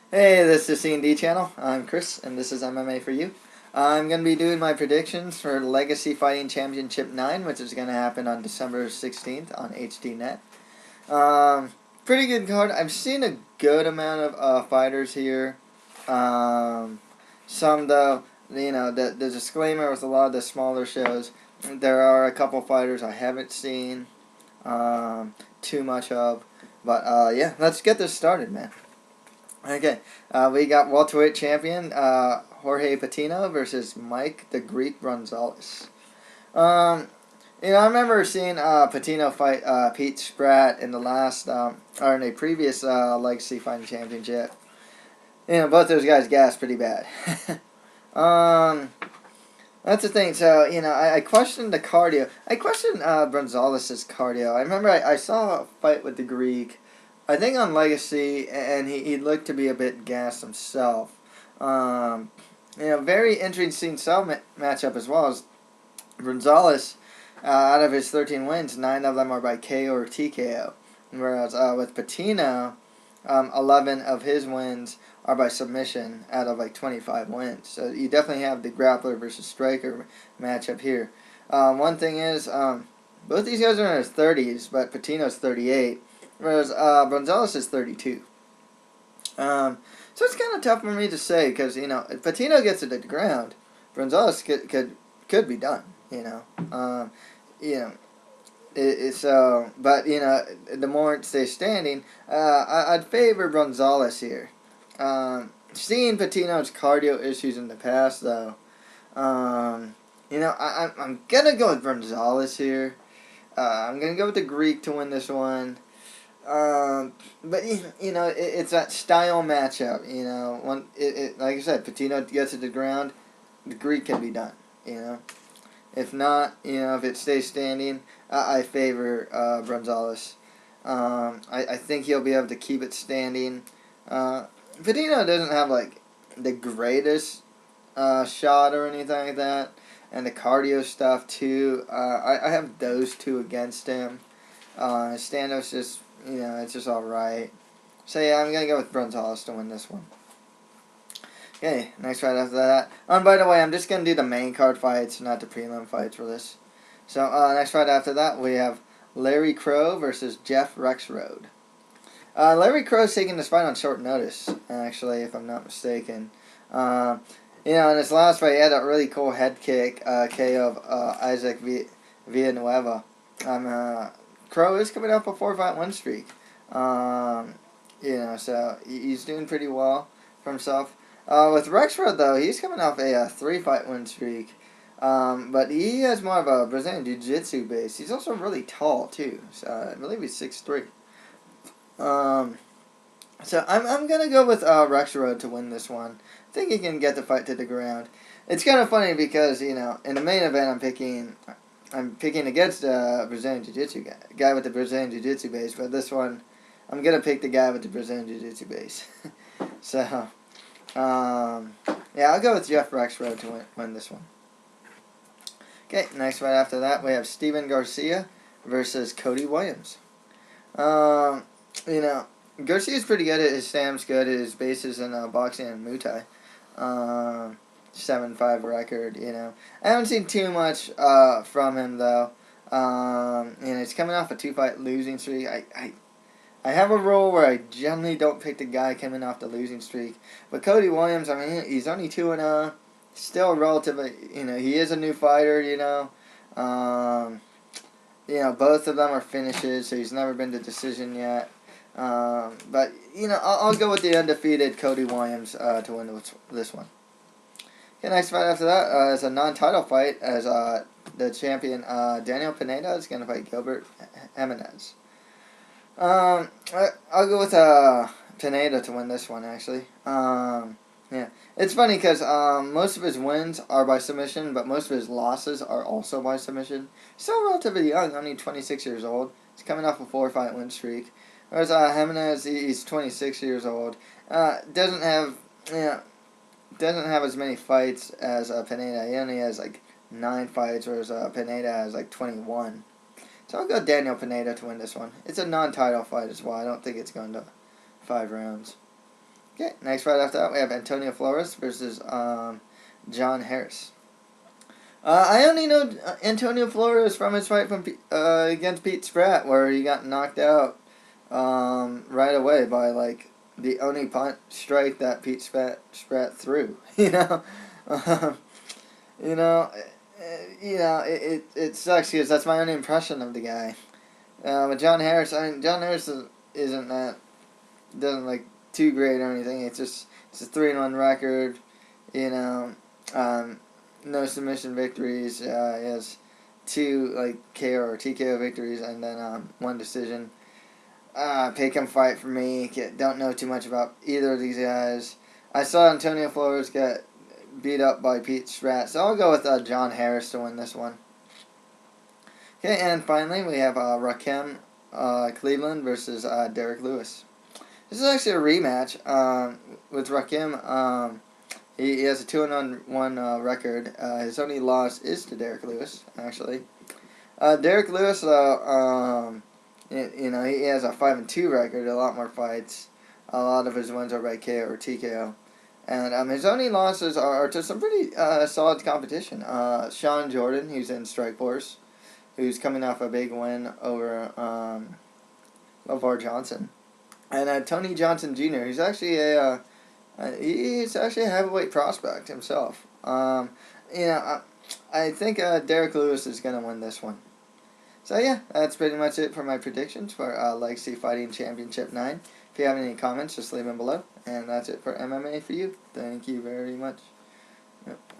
Hey, this is C&D channel. I'm Chris, and this is MMA for you. I'm going to be doing my predictions for Legacy Fighting Championship 9, which is going to happen on December 16th on HDNet. Pretty good card. I've seen a good amount of fighters here. Some, though, the disclaimer with a lot of the smaller shows, there are a couple fighters I haven't seen too much of. But, yeah, let's get this started, man. Okay, we got welterweight champion Jorge Patino versus Mike the Greek Bronzoulis. I remember seeing Patino fight Pete Spratt in the last or in a previous Legacy Fighting Championship. Both those guys gassed pretty bad. That's the thing. So I questioned the cardio. I questioned Bronzoulis' cardio. I remember I saw a fight with the Greek, I think on Legacy, and he looked to be a bit gassed himself. Very interesting matchup as well. As Bronzoulis, out of his 13 wins, 9 of them are by KO or TKO. Whereas with Patino, 11 of his wins are by submission out of like 25 wins. So you definitely have the grappler versus striker matchup here. One thing is, both these guys are in their 30s, but Patino's 38. Whereas Bronzoulis is 32. So it's kind of tough for me to say because, if Patino gets it to the ground, Bronzoulis could be done, but, the more it stays standing, I'd favor Bronzoulis here. Seeing Patino's cardio issues in the past, though, I'm going to go with Bronzoulis here. I'm going to go with the Greek to win this one. But it's that style matchup. Like I said, Patino gets to the ground, the Greek can be done. If not, if it stays standing, I favor Bronzoulis. I think he'll be able to keep it standing. Patino doesn't have like the greatest shot or anything like that, and the cardio stuff too. I have those two against him. Standoff's just. It's just alright. So, yeah, I'm going to go with Bronzoulis to win this one. Okay, next fight after that. And by the way, I'm just going to do the main card fights, not the prelim fights for this. So, next fight after that, we have Larry Crowe versus Jeff Rexroad. Larry Crowe's taking this fight on short notice, actually, if I'm not mistaken. In his last fight, he had a really cool head kick, KO of Isaac Villanueva. Crowe is coming off a 4-fight win streak. So he's doing pretty well for himself. With Rexroad, though, he's coming off a 3-fight win streak. But he has more of a Brazilian Jiu-Jitsu base. He's also really tall, too. So I believe he's 6'3". So I'm going to go with Rexroad to win this one. I think he can get the fight to the ground. It's kind of funny because, in the main event, I'm picking against the Brazilian Jiu-Jitsu guy with the Brazilian Jiu-Jitsu base, but this one, I'm going to pick the guy with the Brazilian Jiu-Jitsu base. So, I'll go with Jeff Rexroad to win this one. Okay, next fight after that, we have Steven Garcia versus Cody Williams. Garcia's pretty good. His stam's good. His base is in boxing and Muay Thai. 7-5 record, I haven't seen too much from him, though. He's coming off a 2-fight losing streak. I have a rule where I generally don't pick the guy coming off the losing streak. But Cody Williams, he's only 2-0. Still relatively, he is a new fighter, both of them are finishes, so he's never been to decision yet. But, I'll go with the undefeated Cody Williams to win this one. Okay, next fight after that is a non-title fight as the champion Daniel Pineda is going to fight Gilbert Jiminez. I'll go with Pineda to win this one, actually. It's funny because most of his wins are by submission, but most of his losses are also by submission. He's still relatively young, only 26 years old. He's coming off a 4-fight win streak. Whereas Jiminez, he's 26 years old. Doesn't have as many fights as Pineda. He only has like 9 fights, whereas Pineda has like 21. So I'll go Daniel Pineda to win this one. It's a non-title fight as well. I don't think it's going to 5 rounds. Okay, next fight after that we have Antonio Flores versus John Harris. I only know Antonio Flores from his fight against Pete Spratt, where he got knocked out right away by like the only punch strike that Pete Spratt threw. You know, you know, it sucks because that's my only impression of the guy. But John Harris, I mean, John Harris doesn't like too great or anything. It's a 3-1 record. You know, no submission victories. He has 2 like KO or TKO victories, and then 1 decision. Pick him fight for me. Don't know too much about either of these guys. I saw Antonio Flores get beat up by Pete Spratt, so I'll go with John Harris to win this one. Okay, and finally we have Rakim Cleveland versus Derrick Lewis. This is actually a rematch with Rakim. He has a 2-1 record. His only loss is to Derrick Lewis, actually. Derrick Lewis, you know, he has a 5-2 record. A lot more fights. A lot of his wins are by KO or TKO. And his only losses are to some pretty solid competition. Sean Jordan, who's in Strikeforce, who's coming off a big win over LeVar Johnson. And Tony Johnson Jr., who's actually he's actually a heavyweight prospect himself. You know, I think Derrick Lewis is going to win this one. So yeah, that's pretty much it for my predictions for Legacy Fighting Championship 9. If you have any comments, just leave them below. And that's it for MMA for you. Thank you very much. Yep.